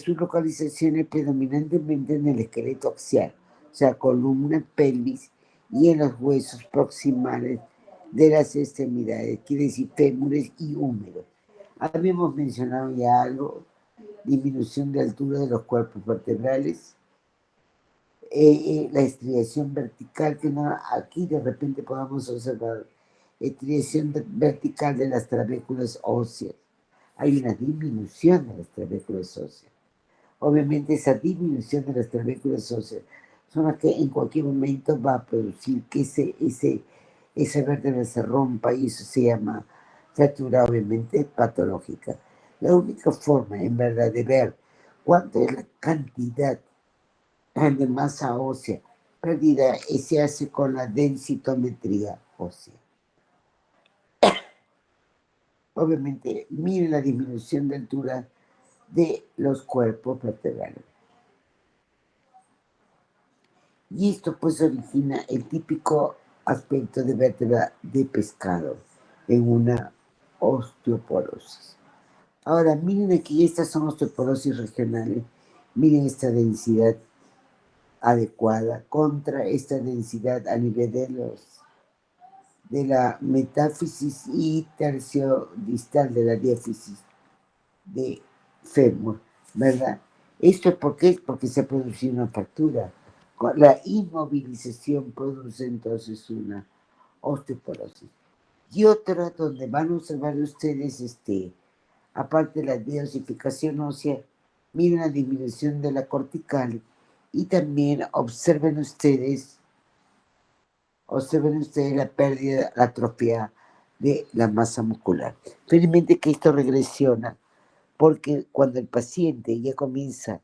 su localización es predominantemente en el esqueleto axial, o sea, columna, pelvis y en los huesos proximales de las extremidades, quiere decir fémures y húmeros. Habíamos mencionado ya algo, disminución de altura de los cuerpos vertebrales, la estriación vertical, que no, aquí de repente podamos observar estriación vertical de las trabéculas óseas. Hay una disminución de las trabéculas óseas. Obviamente esa disminución de las trabéculas óseas son las que en cualquier momento va a producir que esa vértebra se rompa y eso se llama fractura, obviamente patológica. La única forma en verdad de ver cuánto es la cantidad de masa ósea perdida se hace con la densitometría ósea. Obviamente, miren la disminución de altura de los cuerpos vertebrales. Y esto pues origina el típico aspecto de vértebra de pescado en una osteoporosis. Ahora, miren aquí, estas son osteoporosis regionales. Miren esta densidad adecuada contra esta densidad a nivel de la metáfisis y terciodistal de la diáfisis de fémur, ¿verdad? ¿Esto es por qué? Porque se ha producido una fractura. La inmovilización produce entonces una osteoporosis. Y otra donde van a observar ustedes, aparte de la diosificación ósea, miren la disminución de la cortical y también observen ustedes la pérdida, la atrofia de la masa muscular. Felizmente que esto regresiona, porque cuando el paciente ya comienza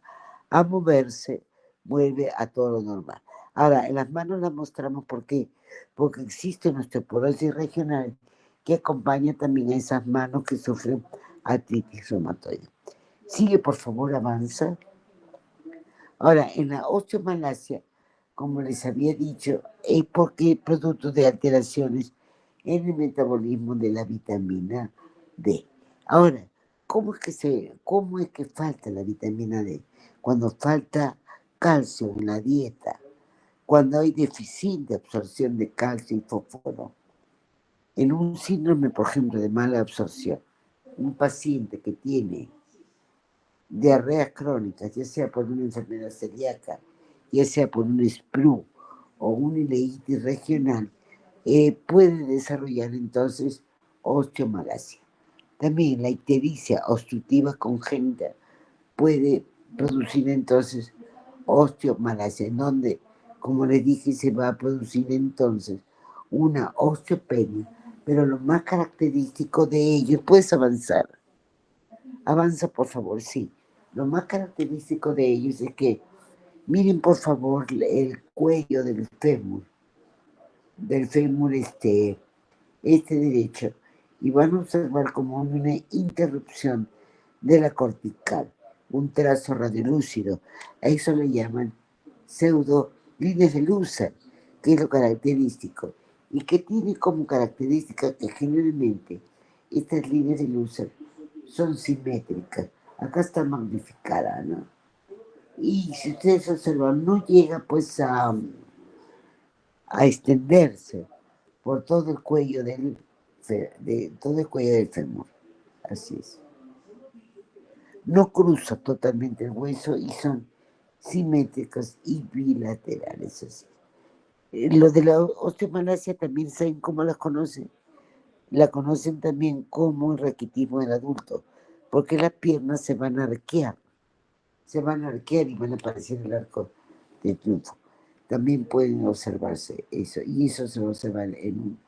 a moverse, vuelve a todo lo normal. Ahora, en las manos las mostramos, ¿por qué? Porque existe nuestra osteoporosis regional que acompaña también a esas manos que sufren artritis reumatoide. Sigue, por favor, avanza. Ahora, en la osteomalacia, como les había dicho, es porque es producto de alteraciones en el metabolismo de la vitamina D. Ahora, cómo es que falta la vitamina D? Cuando falta calcio en la dieta, cuando hay deficiente absorción de calcio y fósforo, en un síndrome, por ejemplo, de mala absorción, un paciente que tiene diarreas crónicas, ya sea por una enfermedad celíaca, ya sea por un SPRU o una ileitis regional, puede desarrollar entonces osteomalacia. También la ictericia obstructiva congénita puede producir entonces osteomalacia, en donde, como les dije, se va a producir entonces una osteopenia, pero lo más característico de ello, puedes avanzar, avanza por favor, sí. Lo más característico de ellos es que, miren por favor el cuello del fémur este derecho, y van a observar como una interrupción de la cortical, un trazo radiolúcido. A eso le llaman pseudo líneas de Luzar, que es lo característico, y que tiene como característica que generalmente estas líneas de Luzar son simétricas. Acá está magnificada, ¿no? Y si ustedes observan, no llega pues a extenderse por todo el cuello todo el cuello del fémur. Así es. No cruza totalmente el hueso y son simétricas y bilaterales. Así. Lo de la osteomalacia también saben cómo la conocen. La conocen también como el raquitismo del adulto, porque las piernas se van a arquear y van a aparecer el arco de triunfo. También pueden observarse eso, y eso se observa en un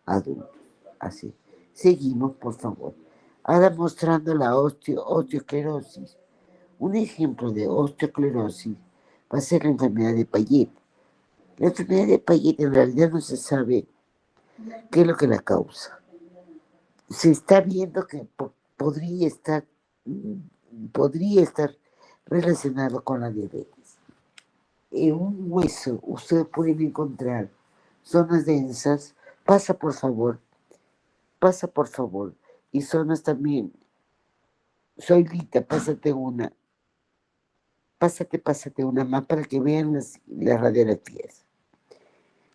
adulto. Así. Seguimos, por favor. Ahora mostrando la osteosclerosis. Un ejemplo de osteosclerosis va a ser la enfermedad de Payet. La enfermedad de Payet en realidad no se sabe qué es lo que la causa. Se está viendo que podría estar relacionado con la diabetes. En un hueso ustedes pueden encontrar zonas densas, pasa por favor, y zonas también, Soylita, pásate una más para que vean las radiografías.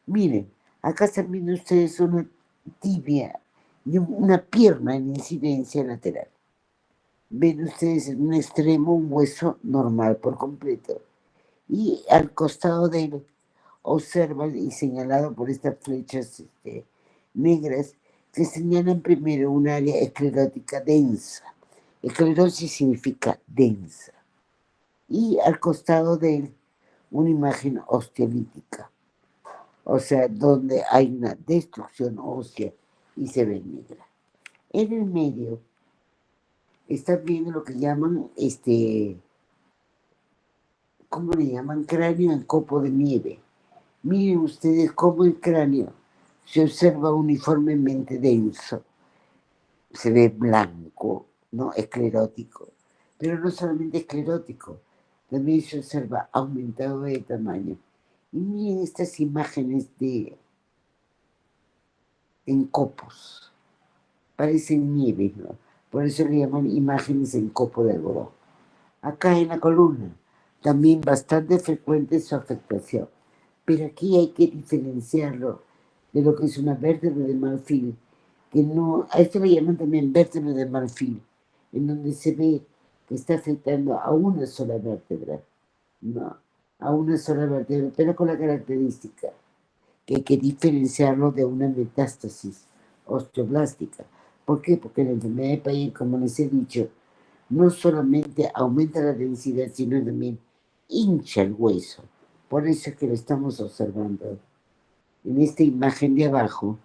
Miren, acá están viendo ustedes una tibia y una pierna en incidencia lateral. Ven ustedes en un extremo un hueso normal por completo. Y al costado de él observan y señalado por estas flechas negras que señalan primero un área esclerótica densa. Esclerosis significa densa. Y al costado de él una imagen osteolítica, o sea, donde hay una destrucción ósea y se ve negra. En el medio están viendo lo que llaman, ¿cómo le llaman? Cráneo en copo de nieve. Miren ustedes cómo el cráneo se observa uniformemente denso, se ve blanco, ¿no? Esclerótico. Pero no solamente esclerótico, también se observa aumentado de tamaño. Y miren estas imágenes en copos, parecen nieve, ¿no? Por eso le llaman imágenes en copo de algodón. Acá en la columna, también bastante frecuente su afectación. Pero aquí hay que diferenciarlo de lo que es una vértebra de marfil, que no, a esto le llaman también vértebra de marfil, en donde se ve que está afectando a una sola vértebra, no, a una sola vértebra, pero con la característica que hay que diferenciarlo de una metástasis osteoblástica. ¿Por qué? Porque la enfermedad de Payet, como les he dicho, no solamente aumenta la densidad, sino también hincha el hueso. Por eso es que lo estamos observando en esta imagen de abajo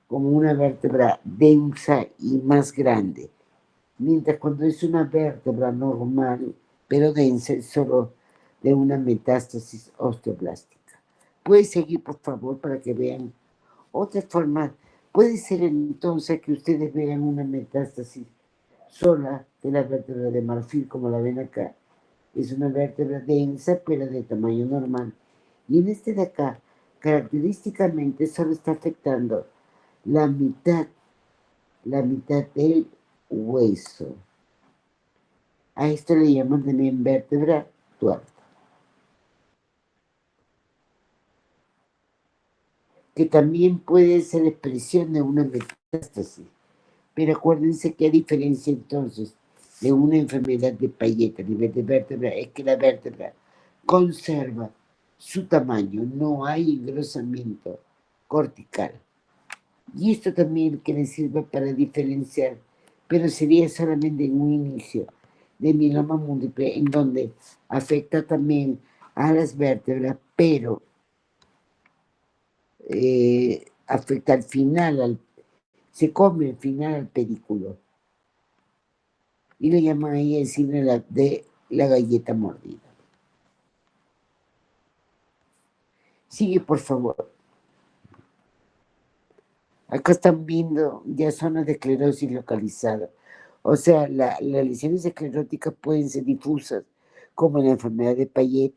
como una vértebra densa y más grande. Mientras cuando es una vértebra normal, pero densa, es solo de una metástasis osteoblástica. Puede seguir, por favor, para que vean otra forma. Puede ser entonces que ustedes vean una metástasis sola de la vértebra de marfil, como la ven acá. Es una vértebra densa, pero de tamaño normal. Y en este de acá, característicamente, solo está afectando la mitad del hueso. A esto le llaman también vértebra tuerta, que también puede ser expresión de una metástasis. Pero acuérdense que a diferencia entonces de una enfermedad de Payet a nivel de vértebra, es que la vértebra conserva su tamaño, no hay engrosamiento cortical. Y esto también que le sirva para diferenciar, pero sería solamente en un inicio de mieloma múltiple, en donde afecta también a las vértebras, pero afecta al final, se come al final al pedículo. Y le llaman ahí el síndrome de la galleta mordida. Sigue, por favor. Acá están viendo ya zonas de esclerosis localizada. O sea, las lesiones escleróticas pueden ser difusas, como en la enfermedad de Payet,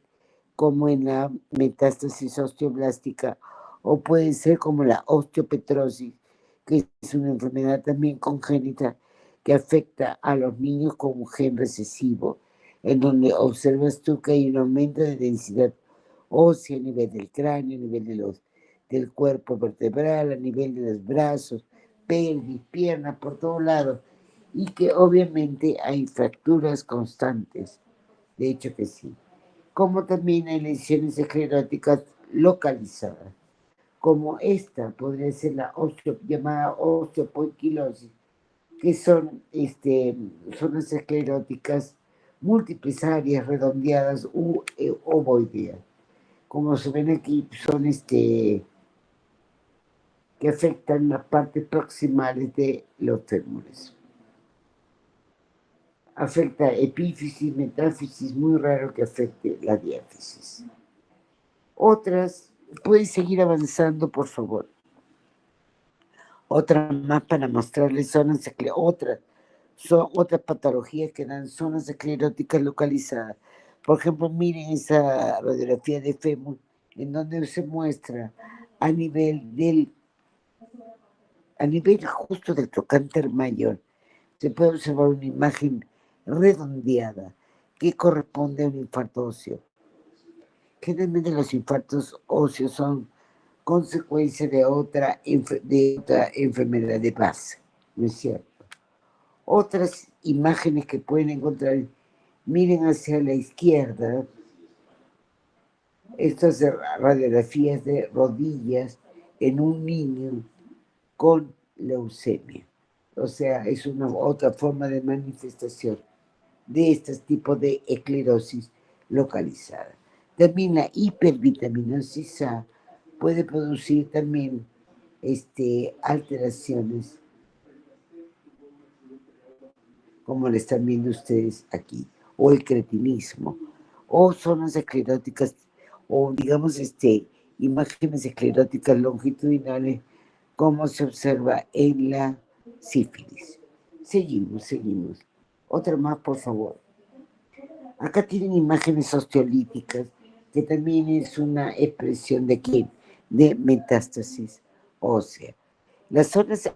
como en la metástasis osteoblástica, o pueden ser como la osteopetrosis, que es una enfermedad también congénita que afecta a los niños con un gen recesivo, en donde observas tú que hay un aumento de densidad ósea a nivel del cráneo, a nivel del cuerpo vertebral, a nivel de los brazos, pelvis, piernas, por todos lados, y que obviamente hay fracturas constantes, de hecho que sí, como también hay lesiones escleróticas localizadas, como esta podría ser la llamada osteoponquilosis, que son zonas escleróticas múltiples áreas redondeadas u ovoideas. Como se ven aquí, son que afectan las partes proximales de los fémures. Afecta epífisis, metáfisis, muy raro que afecte la diáfisis. Otras, puedes seguir avanzando, por favor. Otra más para mostrarles otras patologías que dan zonas escleróticas localizadas. Por ejemplo, miren esa radiografía de fémur, en donde se muestra a nivel justo del trocánter mayor, se puede observar una imagen redondeada que corresponde a un infarto óseo. Generalmente los infartos óseos son consecuencia de otra enfermedad de base, ¿no es cierto? Otras imágenes que pueden encontrar, miren hacia la izquierda, estas radiografías de rodillas en un niño con leucemia. O sea, es una otra forma de manifestación de estos tipos de esclerosis localizada. También la hipervitaminosis A puede producir también alteraciones, como le están viendo ustedes aquí, o el cretinismo, o zonas escleróticas, o digamos, imágenes escleróticas longitudinales, como se observa en la sífilis. Seguimos. Otra más, por favor. Acá tienen imágenes osteolíticas, que también es una expresión de qué? De metástasis ósea. Las zonas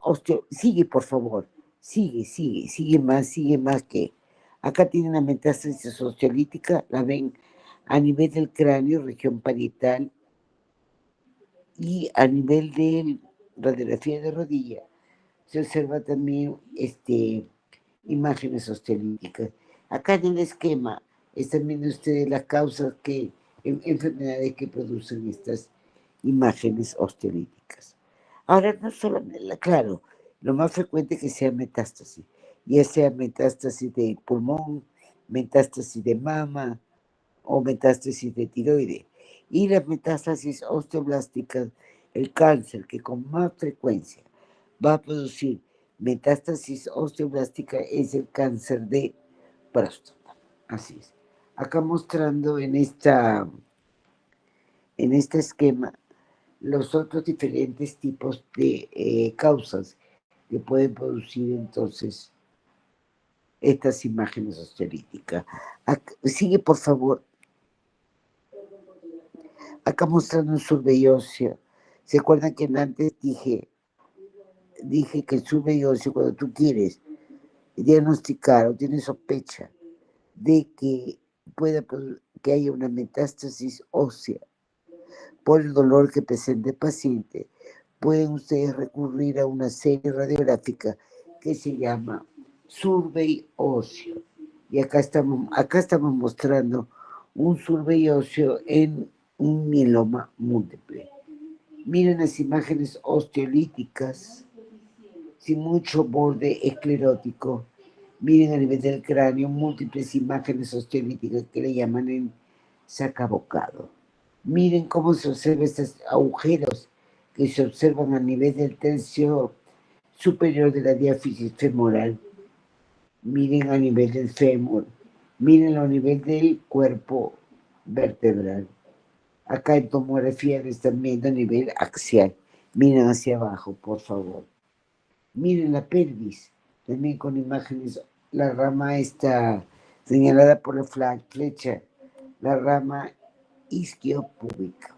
sigue, por favor, sigue más que. Acá tienen una metástasis osteolítica, la ven a nivel del cráneo, región parietal, y a nivel de radiografía de rodilla se observa también imágenes osteolíticas. Acá en el esquema están viendo ustedes las causas enfermedades que producen estas imágenes osteolíticas. Ahora, no solamente, claro, lo más frecuente es que sea metástasis, ya sea metástasis de pulmón, metástasis de mama o metástasis de tiroides. Y las metástasis osteoblásticas, el cáncer que con más frecuencia va a producir metástasis osteoblástica es el cáncer de próstata. Así es. acá mostrando en este esquema los otros diferentes tipos de causas que pueden producir entonces estas imágenes osteolíticas. Sigue, por favor. Acá mostrando un survey óseo. ¿Se acuerdan que antes dije que el survey óseo, cuando tú quieres diagnosticar o tienes sospecha de que que haya una metástasis ósea por el dolor que presenta el paciente, pueden ustedes recurrir a una serie radiográfica que se llama survey óseo. Y acá estamos mostrando un survey óseo en un mieloma múltiple. Miren las imágenes osteolíticas, sin mucho borde esclerótico. Miren a nivel del cráneo múltiples imágenes osteolíticas que le llaman el sacabocado. Miren cómo se observan estos agujeros que se observan a nivel del tercio superior de la diáfisis femoral. Miren a nivel del fémur. Miren a nivel del cuerpo vertebral. Acá en tomografía lo están viendo a nivel axial. Miren hacia abajo, por favor. Miren la pelvis, también con imágenes. La rama está señalada por la flecha, la rama isquiopúbica.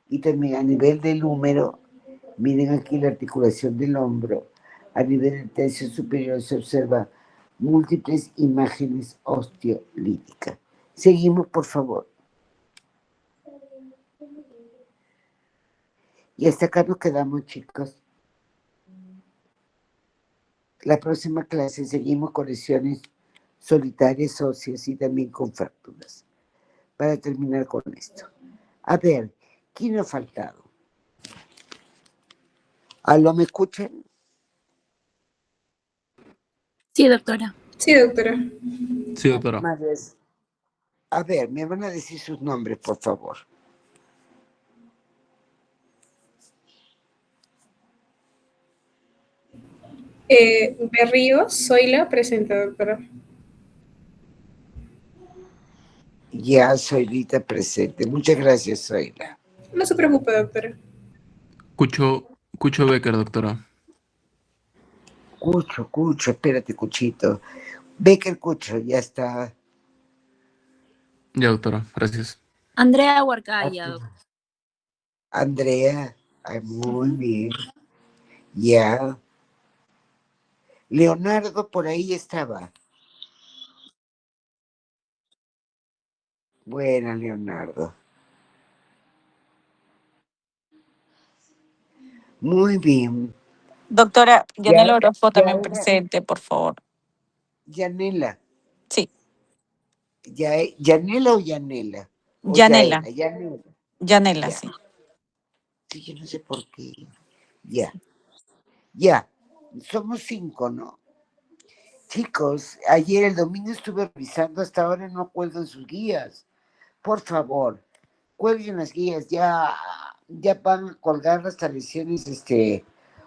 Y también a nivel del húmero, miren aquí la articulación del hombro. A nivel del tercio superior se observa múltiples imágenes osteolíticas. Seguimos, por favor. Y hasta acá nos quedamos, chicos. La próxima clase seguimos con lesiones solitarias óseas y también con fracturas. Para terminar con esto. A ver, ¿quién ha faltado? ¿Aló, me escuchan? Sí, doctora. Sí, doctora. Sí, doctora. A ver, me van a decir sus nombres, por favor. Berrío, Zoila, presenta, doctora. Ya, Zoilita presente. Muchas gracias, Zoila. No se preocupe, doctora. Cucho Becker, doctora. Cucho, espérate, Cuchito. Becker Cucho, ya está. Ya, doctora, gracias. Andrea Huarcaya, doctora. Andrea, muy bien. Ya. Leonardo por ahí estaba. Buena, Leonardo. Muy bien. Doctora, Yanela Orozco también presente, por favor. Yanela. Sí. ¿Yanela o Yanela? O Yanela. Yanela. Yanela, Ya. sí. Sí, yo no sé por qué. Ya. Somos 5, ¿no? Chicos, ayer el domingo estuve revisando, hasta ahora no cuelgan sus guías. Por favor, cuelguen las guías, ya van a colgar las lesiones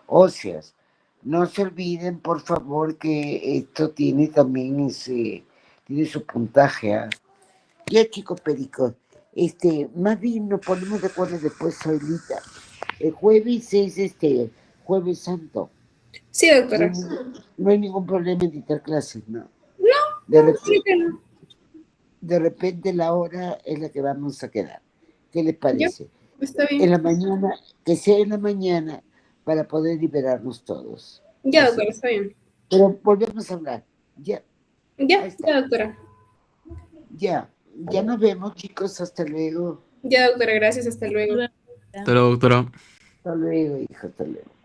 óseas. No se olviden, por favor, que esto tiene también tiene su puntaje. Ya, chicos pericos, más bien nos ponemos de acuerdo después, Soilita. El jueves es Jueves Santo. Sí, doctora. No hay ningún problema en dictar clases, ¿no? No, De repente la hora es la que vamos a quedar. ¿Qué les parece? Está bien. En la mañana, que sea en la mañana para poder liberarnos todos. Ya, doctora, está bien. Pero volvemos a hablar. Ya, doctora. Ya nos vemos, chicos. Hasta luego. Ya, doctora, gracias. Hasta luego. Hasta luego, doctora. Hasta luego, hijo. Hasta luego.